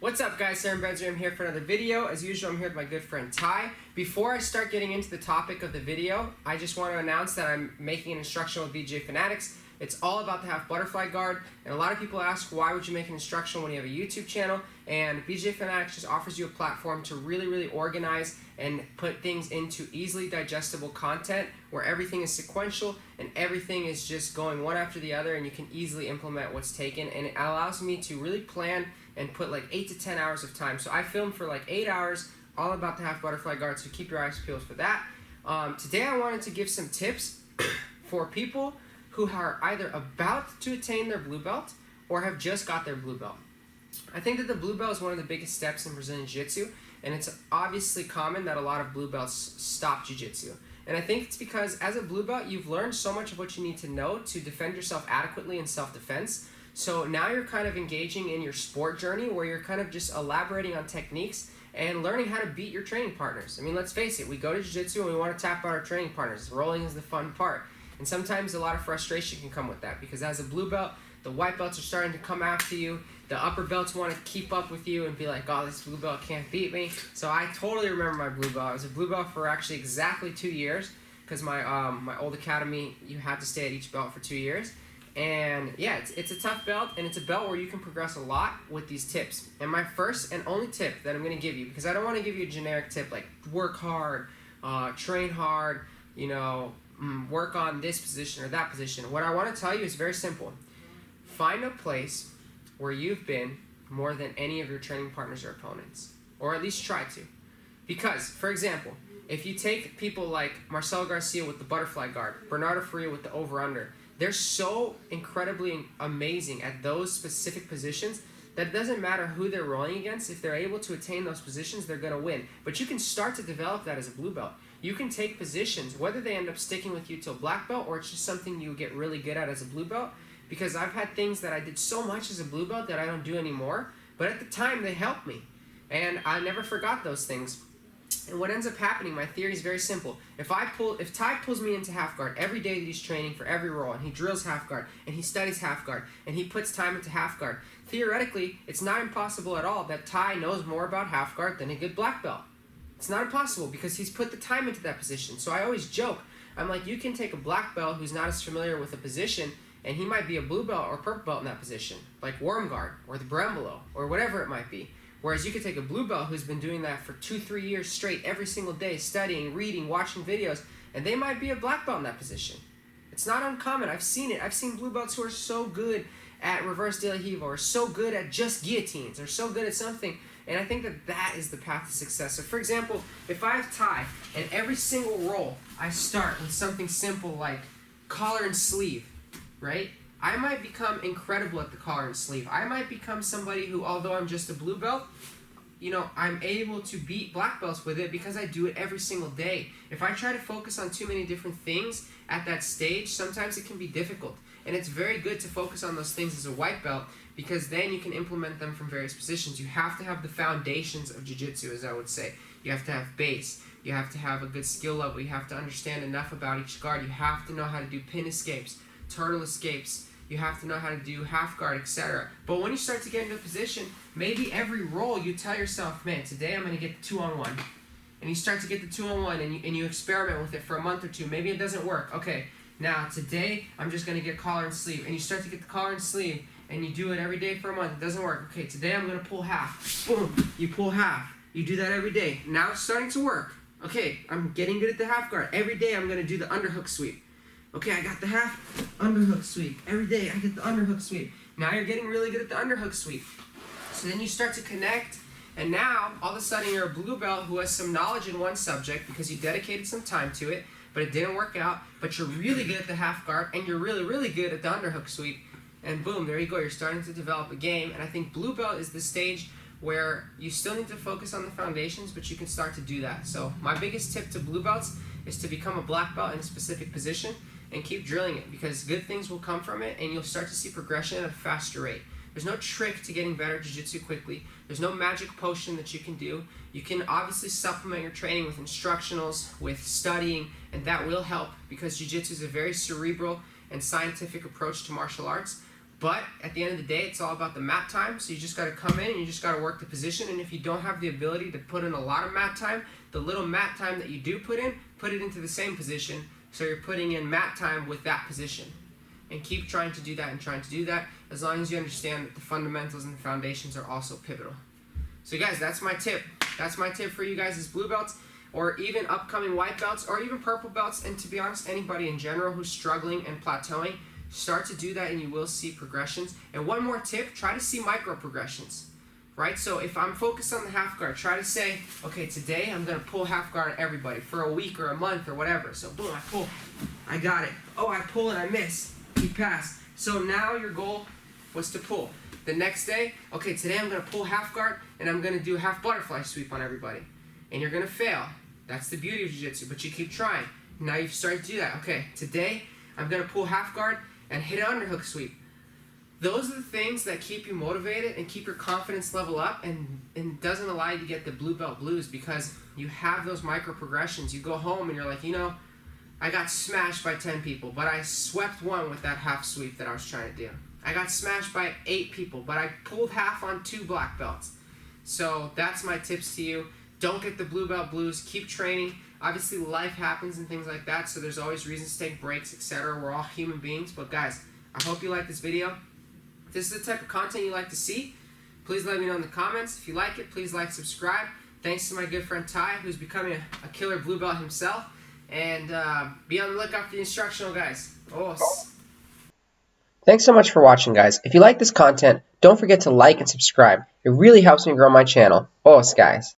What's up guys, Sarah Benzer. I'm here for another video. As usual, I'm here with my good friend Ty. Before I start getting into the topic of the video, I just want to announce that I'm making an instructional with BJ Fanatics. It's all about the half butterfly guard, and a lot of people ask why would you make an instructional when you have a YouTube channel, and BJ Fanatics just offers you a platform to really organize and put things into easily digestible content where everything is sequential and everything is just going one after the other, and you can easily implement what's taken, and it allows me to really plan and put like 8 to 10 hours of time. So I filmed for like 8 hours all about the half butterfly guard, so keep your eyes peeled for that. Today I wanted to give some tips for people who are either about to attain their blue belt or have just got their blue belt. I think that the blue belt is one of the biggest steps in Brazilian Jiu-Jitsu, and it's obviously common that a lot of blue belts stop Jiu-Jitsu. And I think it's because as a blue belt, you've learned so much of what you need to know to defend yourself adequately in self-defense. So now you're kind of engaging in your sport journey where you're kind of just elaborating on techniques and learning how to beat your training partners. I mean, let's face it, we go to Jiu-Jitsu and we want to tap out our training partners. Rolling is the fun part. And sometimes a lot of frustration can come with that because as a blue belt, the white belts are starting to come after you. The upper belts want to keep up with you and be like, oh, this blue belt can't beat me. So I totally remember my blue belt. I was a blue belt for actually exactly 2 years because my old academy, you had to stay at each belt for 2 years. And yeah, it's a tough belt, and it's a belt where you can progress a lot with these tips. And my first and only tip that I'm going to give you, because I don't want to give you a generic tip like work hard, train hard, you know, work on this position or that position. What I want to tell you is very simple. Find a place where you've been more than any of your training partners or opponents, or at least try to. Because, for example, if you take people like Marcelo Garcia with the butterfly guard, Bernardo Faria with the over-under, they're so incredibly amazing at those specific positions that it doesn't matter who they're rolling against. If they're able to attain those positions, they're going to win. But you can start to develop that as a blue belt. You can take positions, whether they end up sticking with you till black belt or it's just something you get really good at as a blue belt, because I've had things that I did so much as a blue belt that I don't do anymore, but at the time they helped me. And I never forgot those things. And what ends up happening, my theory is very simple. If Ty pulls me into half guard every day that he's training for every roll, and he drills half guard, and he studies half guard, and he puts time into half guard, theoretically, it's not impossible at all that Ty knows more about half guard than a good black belt. It's not impossible because he's put the time into that position. So I always joke, I'm like, you can take a black belt who's not as familiar with a position, and he might be a blue belt or purple belt in that position, like worm guard, or the Brembolo, or whatever it might be. Whereas you could take a blue belt who's been doing that for 2-3 years straight, every single day, studying, reading, watching videos, and they might be a black belt in that position. It's not uncommon. I've seen it. I've seen blue belts who are so good at reverse de la Riva, or so good at just guillotines, or so good at something, and I think that that is the path to success. So for example, if I have Ty, and every single roll I start with something simple like collar and sleeve, right? I might become incredible at the collar and sleeve. I might become somebody who, although I'm just a blue belt, you know, I'm able to beat black belts with it because I do it every single day. If I try to focus on too many different things at that stage, sometimes it can be difficult. And it's very good to focus on those things as a white belt because then you can implement them from various positions. You have to have the foundations of Jiu-Jitsu, as I would say. You have to have base. You have to have a good skill level. You have to understand enough about each guard. You have to know how to do pin escapes, turtle escapes. You have to know how to do half guard, etc. But when you start to get into a position, maybe every roll you tell yourself, man, today I'm going to get the 2-on-1. And you start to get the 2-on-1 and you experiment with it for a month or two. Maybe it doesn't work. Okay, now today I'm just going to get collar and sleeve. And you start to get the collar and sleeve and you do it every day for a month. It doesn't work. Okay, today I'm going to pull half. Boom, you pull half. You do that every day. Now it's starting to work. Okay, I'm getting good at the half guard. Every day I'm going to do the underhook sweep. Okay, I got the half underhook sweep. Every day I get the underhook sweep. Now you're getting really good at the underhook sweep. So then you start to connect, and now all of a sudden you're a blue belt who has some knowledge in one subject because you dedicated some time to it, but it didn't work out, but you're really good at the half guard, and you're really good at the underhook sweep, and boom, there you go. You're starting to develop a game, and I think blue belt is the stage where you still need to focus on the foundations, but you can start to do that. So my biggest tip to blue belts is to become a black belt in a specific position, and keep drilling it because good things will come from it and you'll start to see progression at a faster rate. There's no trick to getting better at Jiu-Jitsu quickly. There's no magic potion that you can do. You can obviously supplement your training with instructionals, with studying, and that will help because Jiu-Jitsu is a very cerebral and scientific approach to martial arts. But at the end of the day, it's all about the mat time. So you just got to come in and you just got to work the position. And if you don't have the ability to put in a lot of mat time, the little mat time that you do put it into the same position. So you're putting in mat time with that position. And keep trying to do that and trying to do that, as long as you understand that the fundamentals and the foundations are also pivotal. So guys, that's my tip. That's my tip for you guys as blue belts, or even upcoming white belts, or even purple belts. And to be honest, anybody in general who's struggling and plateauing, start to do that and you will see progressions. And one more tip, try to see micro progressions, right? So if I'm focused on the half guard, try to say, okay, today I'm gonna pull half guard on everybody for a week or a month or whatever. So boom, I pull, I got it. Oh, I pull and I miss, he passed. So now your goal was to pull. The next day, okay, today I'm gonna pull half guard and I'm gonna do a half butterfly sweep on everybody. And you're gonna fail. That's the beauty of jiu-jitsu, but you keep trying. Now you've started to do that. Okay, today I'm gonna pull half guard and hit an underhook sweep. Those are the things that keep you motivated and keep your confidence level up, and doesn't allow you to get the blue belt blues, because you have those micro progressions. You go home and you're like, you know, I got smashed by 10 people, but I swept one with that half sweep that I was trying to do. I got smashed by 8 people, but I pulled half on 2 black belts. So that's my tips to you. Don't get the blue belt blues. Keep training. Obviously, life happens and things like that, so there's always reasons to take breaks, etc. We're all human beings. But guys, I hope you like this video. If this is the type of content you like to see, please let me know in the comments. If you like it, please like, subscribe. Thanks to my good friend Ty, who's becoming a killer blue belt himself. And be on the lookout for the instructional, guys. Thanks so much for watching, guys. If you like this content, don't forget to like and subscribe. It really helps me grow my channel. Guys.